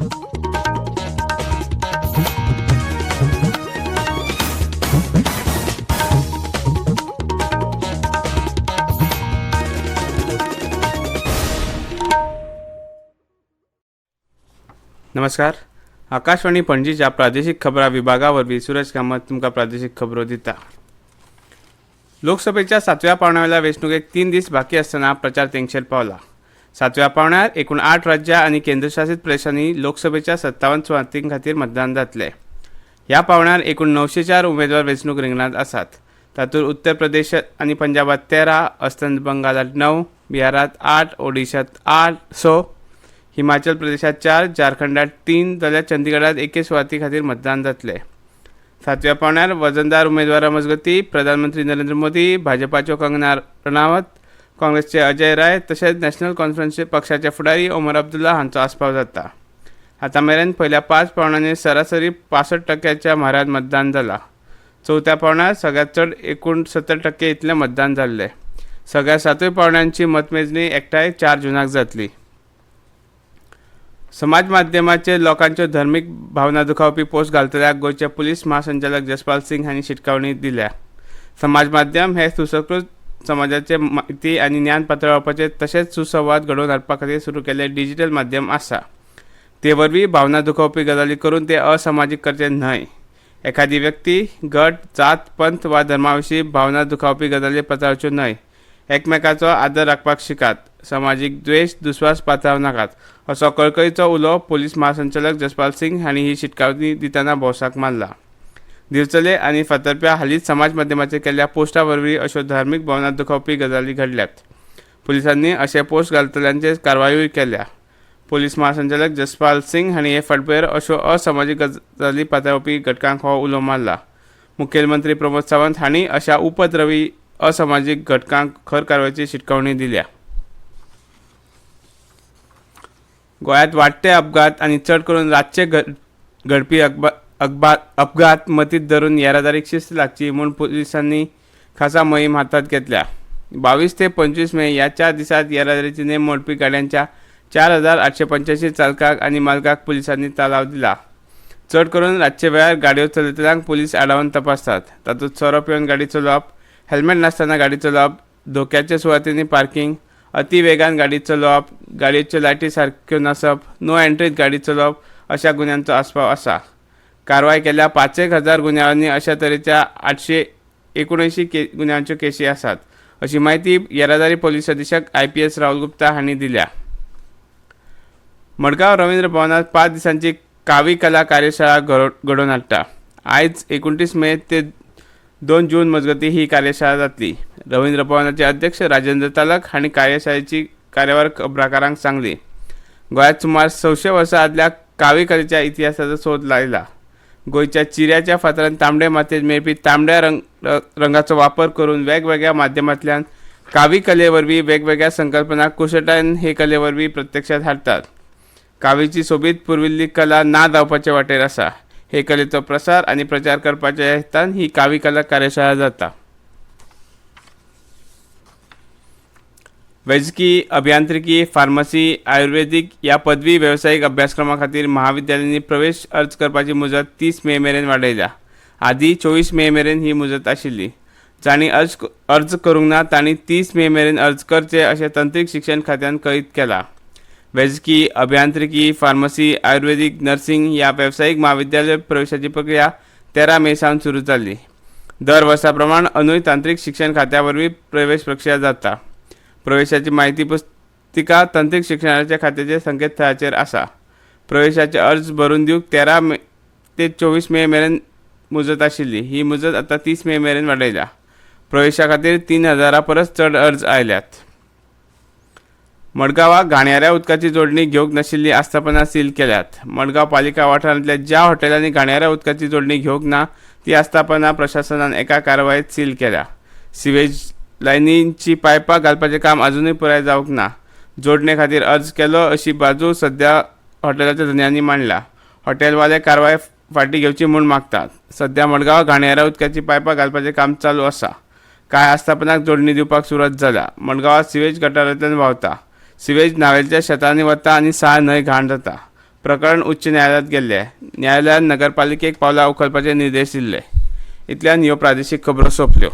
नमस्कार. आकाशवाणी पणजीच्या प्रादेशिक खबरां विभागावरवीं सूरज कामत तुमकां प्रादेशिक खबरो दिता. लोकसभेच्या 7व्या पांवड्या वेंचणुकेक 3 दीस बाकी आसतना प्रचार तेंगशेर पावला. 7व्या पांवड्यार एकूण 8 राज्यां आनी केंद्रशासीत प्रदेशांनी लोकसभेच्या 57 सुवातीं खातीर मतदान जातलें. ह्या पांवड्यार एकूण 904 उमेदवार वेंचणूक रिंगणांत आसात. तातूंत उत्तर प्रदेश आनी पंजाबात 13, अस्तंत बंगालात 9, बिहारात 8, ओडिशात 6, हिमाचल प्रदेशात 4, झारखंडात 3 जाल्यार चंदीगडात 1 सुवाती खातीर मतदान जातलें. 7व्या पांवड्यार वजनदार उमेदवारां मजगतीं प्रधानमंत्री नरेंद्र मोदी, भाजपाच्यो कंगना रणावत, काँग्रेसचे अजय राय तशेंच नॅशनल कॉन्फरन्स पक्षाचे फुडारी ओमर अब्दुल्ला हांचो आस्पाव जाता. आतां मेरेन पयल्या 5 पांवड्यांनी सरासरी 65% म्हाऱ्यांत मतदान जालां. 4थ्या पांवड्यार सगळ्यांत चड एकूण 70% इतलें मतदान जाल्लें. सगळ्या 7 पांवड्यांची मतमेजणी एकठांय 4 जूनाक जातली. समाज माध्यमाचेर लोकांच्यो धर्मीक भावना दुखावपी पोस्ट घालतल्याक गोंयचे पुलीस महासंचालक जसपाल सिंग हांणी शिटकावणी दिल्या. समाज माध्यम हे सुसंस्कृत समाजाचे म्हायती आनी ज्ञान पातळावपाचें तशेंच सुसंवाद घडोवन हाडपा खातीर सुरू केल्लें डिजिटल माध्यम आसा. ते वरवीं भावना दुखावपी गजाली करून ते असामाजीक करचें न्हय. एखादी व्यक्ती, गट, जात, पंथ वा धर्मा विशीं भावना दुखावपी गजाली पसरावच्यो न्हय. एकमेकाचो आदर राखपाक शिकात. समाजीक द्वेष, दुस्वास पातळाव नाकात असो कळकळीचो उलो पुलीस महासंचालक जसपाल सिंग हांणी ही शिटकावणी दितना भौसाक मारला. दिवचले आनी फातरप्या हालींच समाज माध्यमाचेर केल्ल्या पोस्टा वरवीं अश्यो धार्मीक भावना दुखावपी गजाली घडल्यात. पुलिसांनी अशे पोस्ट घालतल्यांचेर कारवायूय केल्या. पुलीस महासंचालक जसपाल सिंग हांणी हे फाटभुंयेर अश्यो असामाजीक गजाली पातळावपी घटकांक हो उलो मारला. मुखेलमंत्री प्रमोद सावंत हांणी अशा उपद्रवी असामाजीक घटकांक खर कारवायेची शिटकावणी दिल्या. गोंयांत वाडटे अपघात आनी चड करून रातचे घडपी अपघात मतींत धरून येरादारीक शिस्त लागची म्हूण पुलिसांनी खासा मोहीम हातांत घेतल्या. 22 ते 25 मे ह्या 4 दिसांत येरादारीचे नेम मोडपी गाड्यांच्या 4885 चालकांक आनी मालकांक पुलिसांनी तालाव दिला. चड करून रातचे वेळार गाडयो चलयतल्यांक पुलीस आडावन तपासतात. तातूंत सोरो पिवन गाडी चलोवप, हेल्मेट नासतना गाडी चलोवप, धोक्याच्या सुवातींनी पार्किंग, अति वेगान गाडी चलोवप, गाडयेच्यो लायटी सारक्यो नासप, नो एंट्रीत गाडी चलोवप अशा गुन्ह्यांचो आस्पाव आसा. कारवाय केल्ल्या 5,000 गुन्यांवांनी अशा तरेच्या 879 गुन्ह्यांच्यो केशी आसात अशी माहिती येरादारी पोलीस अधीक्षक IPS राहुल गुप्ता हांणी दिल्या. मडगांव रवींद्र भवनांत 5 दिसांची कावी कला कार्यशाळा घडोवन हाडटा. आयज 29 मे ते 2 जून मजगतीं ही कार्यशाळा जातली. रवींद्र भवनाचे अध्यक्ष राजेंद्र तालक हांणी कार्यशाळेची कार्यावळ खबराकारांक सांगली. गोंयांत सुमार 600 वर्सां आदल्या कावी कलेच्या इतिहासाचो सोद लायला. गोंयच्या चिऱ्याच्या फातरांत तांबडे मातयेंत मेळपी तांबड्या रंगाचो वापर करून वेगवेगळ्या माध्यमांतल्यान कावी कले वरवीं वेगवेगळ्या संकल्पना कुशळटायेन हे कले वरवीं प्रत्यक्षांत हाडटात. कावीची सोबीत पुर्विल्ली कला ना जावपाचे वाटेर आसा. हे कलेचो प्रसार आनी प्रचार करपाच्या हेतान ही कावी कला कार्यशाळा जाता. वैजकी, अभियांत्रिकी, फार्मसी, आयुर्वेदीक ह्या पदवी वेवसायीक अभ्यासक्रमा खातीर महाविद्यालयांनी प्रवेश अर्ज करपाची मुजत 30 मे मेरेन वाडयल्या. आदीं 24 मे मेरेन ही मुजत आशिल्ली. जांणी अर्ज करूंक ना तांणी 30 मे मेरेन अर्ज करचे अशें तंत्रीक शिक्षण खात्यान कळीत केलां. वैजकी, अभियांत्रिकी, फार्मसी, आयुर्वेदीक, नर्सिंग ह्या वेवसायीक महाविद्यालय प्रवेशाची प्रक्रिया 13 मे सावन सुरू जाल्ली. दर वर्सा प्रमाण अंदूय तांत्रीक शिक्षण खात्या वरवीं प्रवेश प्रक्रिया जाता. प्रवेशाची माहिती पुस्तिका तंत्रीक शिक्षणाच्या खात्याचे संकेतथळाचेर आसा. प्रवेशाचे अर्ज भरून दिवंक 13 मे ते 24 मे मेरेन मुजत आशिल्ली. ही मुजत आतां 30 मे मेरेन वाडयल्या. प्रवेशा खातीर 3000 परस चड अर्ज आयल्यात. मडगांवां घाणयाऱ्या उदकाची जोडणी घेवंक नाशिल्ली आस्थापनां सील केल्यात. मडगांव पालिका वाठारांतल्या ज्या हॉटेलांनी घाणयाऱ्या उदकाची जोडणी घेवंक ना ती आस्थापनां प्रशासनान एका कारवायेंत सील केल्या. सिवेज लायनींची पायपां घालपाचें काम अजूनय पुराय जावंक ना. जोडणे खातीर अर्ज केलो अशी बाजू सध्या हॉटेलाच्या धन्यांनी मांडला. हॉटेलवाले कारवाय फाटीं घेवची म्हूण मागतात. सध्या मडगांव घाणयाऱ्या उदकाची पायपां घालपाचें काम चालू आसा. कांय आस्थापनांक जोडणी दिवपाक सुरवात जाल्या. मडगांवां सिवेज गटारांतल्यान व्हांवता. सिवेज न्हावेलच्या शेतांनी वता आनी साळ न्हंय घाण जाता. प्रकरण उच्च न्यायालयात गेल्ले. न्यायालयान नगरपालिकेक पावलां उखलपाचे निर्देश दिल्ले. इतल्यान ह्यो प्रादेशीक खबरो सोंपल्यो.